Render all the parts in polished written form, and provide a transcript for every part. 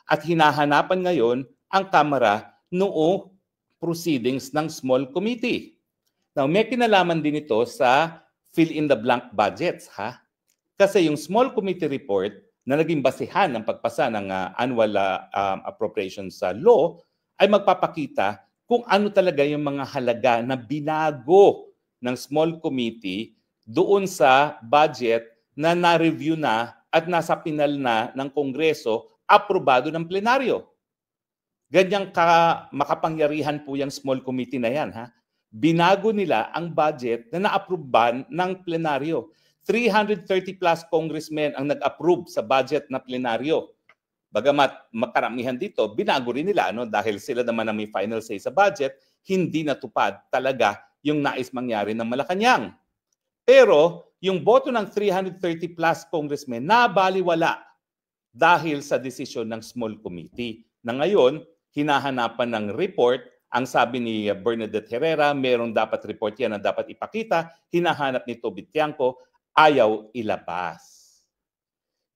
at hinahanapan ngayon ang Kamara noong proceedings ng small committee. Now, may kinalaman din ito sa fill-in-the-blank budgets, ha? Kasi yung small committee report na naging basihan ng pagpasa ng annual appropriations law ay magpapakita kung ano talaga yung mga halaga na binago ng small committee doon sa budget na na-review na at nasa pinal na ng Kongreso, aprobado ng plenaryo. Ganyang makapangyarihan po yung small committee na yan, ha? Binago nila ang budget na na-approvean ng plenaryo. 330 plus congressmen ang nag-approve sa budget na plenaryo. Bagamat makaramihan dito, binago rin nila dahil sila naman ang may final say sa budget, hindi natupad talaga yung nais mangyari ng Malacanang. Pero yung boto ng 330 plus congressmen nabaliwala dahil sa desisyon ng small committee na ngayon hinahanapan ng report. Ang sabi ni Bernadette Herrera, merong dapat report yan na dapat ipakita, hinahanap ni Toby Tiangco, ayaw ilabas.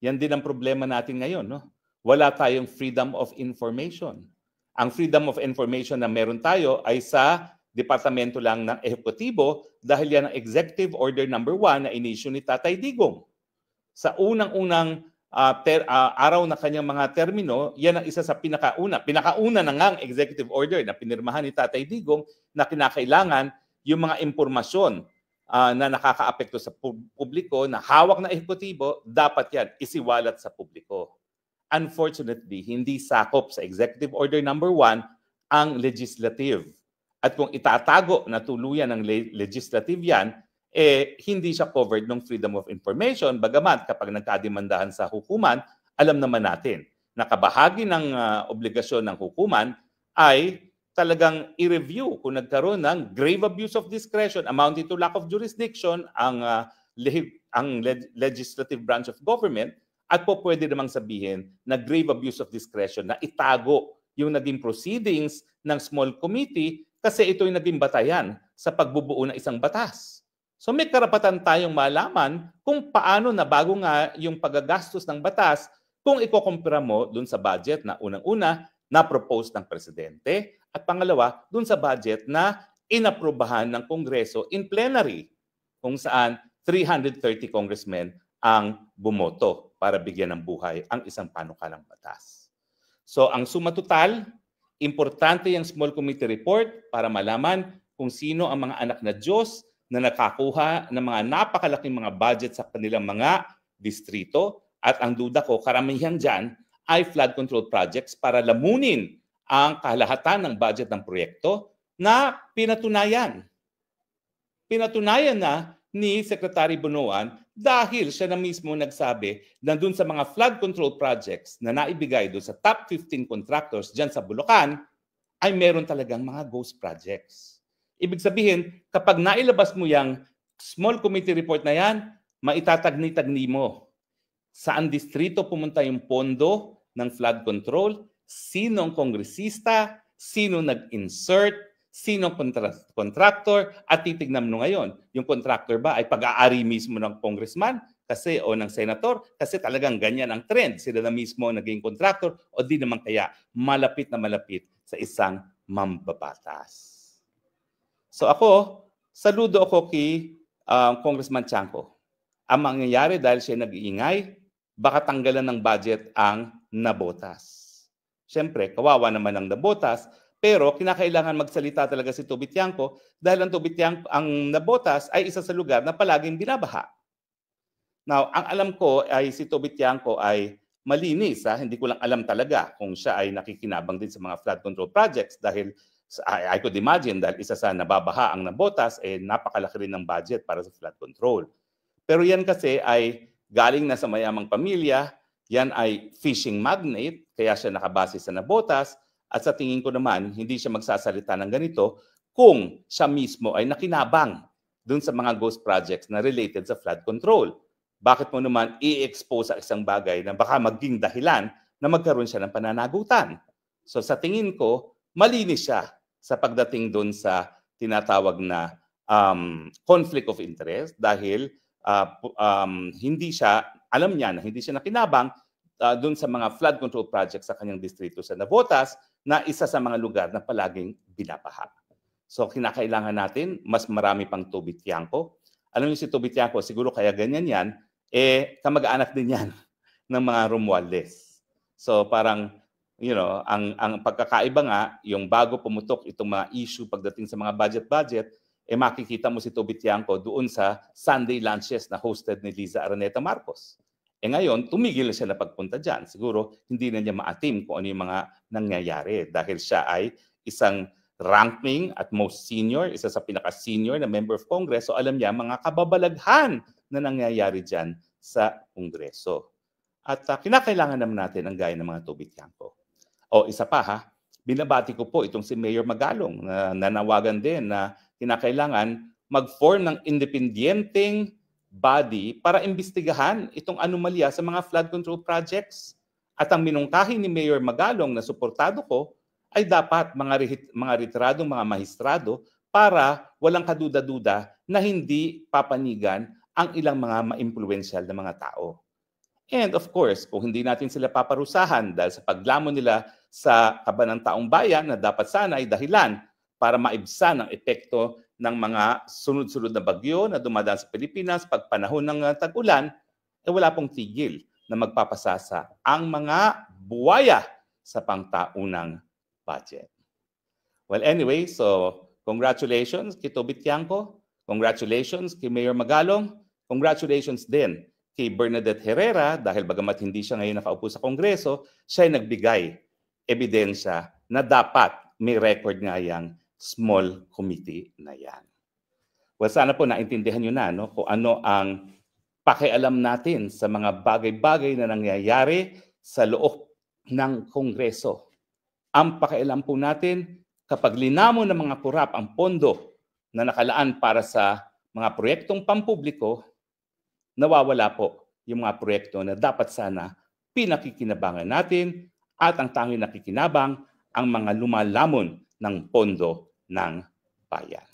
Yan din ang problema natin ngayon, no? Wala tayong freedom of information. Ang freedom of information na meron tayo ay sa departamento lang ng ehekutibo dahil yan ang Executive Order number 1 na inisyu ni Tatay Digong. Sa unang-unang araw na kanyang mga termino, yan ang isa sa pinakauna na ngang Executive Order na pinirmahan ni Tatay Digong na kinakailangan yung mga impormasyon na nakakaapekto sa publiko na hawak na ehekutibo, dapat yan isiwalat sa publiko. Unfortunately, hindi sakop sa Executive Order number 1 ang legislative. At kung itatago na tuluyan ng legislative yan, hindi siya covered ng freedom of information. Bagamat kapag nagkadimandahan sa hukuman, alam naman natin na kabahagi ng obligasyon ng hukuman ay talagang i-review kung nagkaroon ng grave abuse of discretion amounting to lack of jurisdiction ang legislative branch of government, at po pwede namang sabihin na grave abuse of discretion na itago yung naging proceedings ng small committee kasi ito'y naging batayan sa pagbubuo ng isang batas. So may karapatan tayong malaman kung paano nabago nga yung paggagastos ng batas kung ikukumpara mo dun sa budget na unang-una na-propose ng presidente at pangalawa dun sa budget na inaprubahan ng Kongreso in plenary kung saan 330 congressmen ang bumoto para bigyan ng buhay ang isang panukalang batas. So ang suma total, importante yung small committee report para malaman kung sino ang mga anak na Diyos na nakakuha ng mga napakalaking mga budget sa kanilang mga distrito. At ang duda ko, karamihan dyan ay flood control projects para lamunin ang kalahatan ng budget ng proyekto na pinatunayan. Pinatunayan na ni Secretary Bunuan dahil siya na mismo nagsabi na dun sa mga flood control projects na naibigay doon sa top 15 contractors dyan sa Bulacan ay meron talagang mga ghost projects. Ibig sabihin, kapag nailabas mo yung small committee report na yan, maitatagni-tagni mo. Saan distrito pumunta yung pondo ng flood control, sinong kongresista, sino nag-insert, sinong contractor, at titignan mo ngayon, yung contractor ba ay pag-aari mismo ng congressman kasi o ng senator kasi talagang ganyan ang trend. Sila na mismo naging contractor o di naman kaya malapit na malapit sa isang mambabatas. So ako, saludo ako kay Congressman Tiangco. Ang mangyayari dahil siya nag-iingay, baka tanggalan ng budget ang nabotas. Siyempre, kawawa naman ang nabotas, pero kinakailangan magsalita talaga si Toby Tiangco dahil ang nabotas ay isa sa lugar na palaging binabaha. Now, ang alam ko ay si Toby Tiangco ay malinis. Hindi ko lang alam talaga kung siya ay nakikinabang din sa mga flood control projects dahil I could imagine dahil isa sa nababaha ang nabotas, napakalaki rin ng budget para sa flood control. Pero yan kasi ay galing na sa mayamang pamilya, yan ay fishing magnate, kaya siya nakabase sa nabotas, at sa tingin ko naman, hindi siya magsasalita ng ganito kung siya mismo ay nakinabang dun sa mga ghost projects na related sa flood control. Bakit mo naman i-expose sa isang bagay na baka maging dahilan na magkaroon siya ng pananagutan? So sa tingin ko, malinis siya sa pagdating doon sa tinatawag na conflict of interest dahil hindi siya, alam niya na hindi siya nakinabang doon sa mga flood control projects sa kanyang distrito sa Navotas na isa sa mga lugar na palaging binabaha. So kinakailangan natin mas marami pang tubig tiangko. Alam niyo si tubig tiangko, siguro kaya ganyan yan, kamag-anak din yan ng mga Romualdez. So parang, ang pagkakaiba nga, yung bago pumutok itong mga issue pagdating sa mga budget-budget, makikita mo si Toby Tiangco doon sa Sunday lunches na hosted ni Liza Araneta Marcos. Ngayon, tumigil na siya na pagpunta dyan. Siguro, hindi na niya maatim kung ano yung mga nangyayari dahil siya ay isang ranking at most senior, isa sa pinaka-senior na member of Congress. So alam niya mga kababalaghan na nangyayari dyan sa Kongreso. At kinakailangan naman natin ang gaya ng mga Toby Tiangco. Isa pa binabati ko po itong si Mayor Magalong na nanawagan din na kinakailangan mag-form ng independienteng body para imbestigahan itong anomalya sa mga flood control projects. At ang minungkahi ni Mayor Magalong na suportado ko ay dapat mga retiradong mga mahistrado para walang kaduda-duda na hindi papanigan ang ilang mga maimpluwensyal na mga tao. And of course, kung hindi natin sila paparusahan dahil sa paglamon nila sa kaban ng taong bayan na dapat sana ay dahilan para maibsan ang epekto ng mga sunod-sunod na bagyo na dumadaan sa Pilipinas pag panahon ng tag-ulan, wala pong tigil na magpapasasa ang mga buwaya sa pangtaunang budget. Well, anyway, so congratulations kay Toby Tiangco, congratulations kay Mayor Magalong, congratulations din kay Bernadette Herrera dahil bagamat hindi siya ngayon nakaupo sa Kongreso, siya ay nagbigay ebidensya na dapat may record nga yang small committee na yan. Well, sana po naintindihan nyo na kung ano ang pakialam natin sa mga bagay-bagay na nangyayari sa loob ng Kongreso. Ang pakialam po natin kapag linamon ng mga kurap ang pondo na nakalaan para sa mga proyektong pampubliko, nawawala po yung mga proyekto na dapat sana pinakikinabangan natin at ang tanging nakikinabang ang mga lumalamon ng pondo ng bayan.